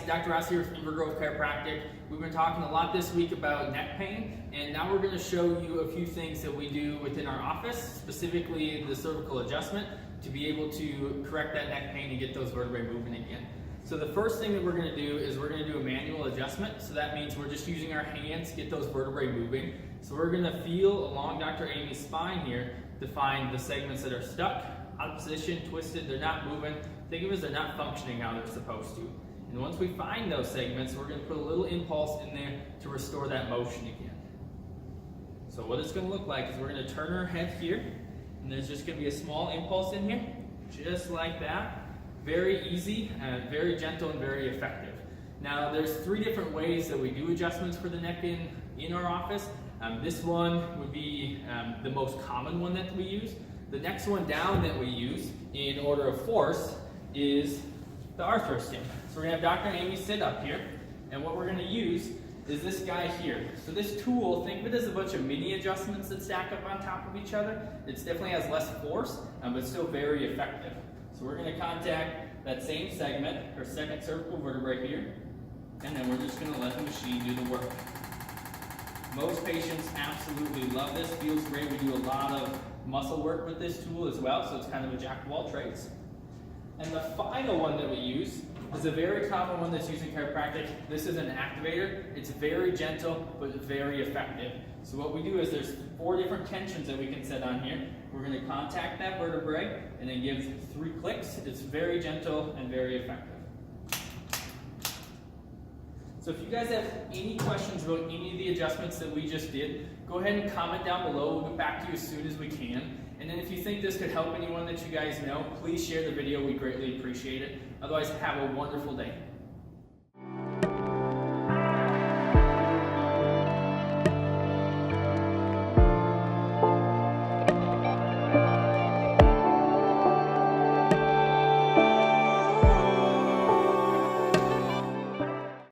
Dr. Ross here with Invergrove Chiropractic. We've been talking a lot this week about neck pain, and now we're going to show you a few things that we do within our office, specifically the cervical adjustment, to be able to correct that neck pain and get those vertebrae moving again. So the first thing that we're going to do is we're going to do a manual adjustment. So that means we're just using our hands to get those vertebrae moving. So we're going to feel along Dr. Amy's spine here to find the segments that are stuck, out of position, twisted, they're not moving. Think of it as they're not functioning how they're supposed to. And once we find those segments, we're going to put a little impulse in there to restore that motion again. So what it's going to look like is we're going to turn our head here, and there's just going to be a small impulse in here, just like that. Very easy, very gentle, and very effective. Now there's three different ways that we do adjustments for the neck in our office. This one would be the most common one that we use. The next one down that we use in order of force is the arthrostim. So we're going to have Dr. Amy sit up here, and what we're going to use is this guy here. So this tool, think of it as a bunch of mini adjustments that stack up on top of each other. It definitely has less force, but still very effective. So we're going to contact that same segment, or second cervical vertebrae here, and then we're just going to let the machine do the work. Most patients absolutely love this. Feels great. We do a lot of muscle work with this tool as well, so it's kind of a jack of all trades. And the final one that we use is a very common one that's used in chiropractic. This is an activator. It's very gentle, but very effective. So what we do is there's 4 different tensions that we can set on here. We're going to contact that vertebrae and then give 3 clicks. It's very gentle and very effective. So if you guys have any questions about any of the adjustments that we just did, go ahead and comment down below. We'll get back to you as soon as we can. And then if you think this could help anyone that you guys know, please share the video. We greatly appreciate it. Otherwise, have a wonderful day.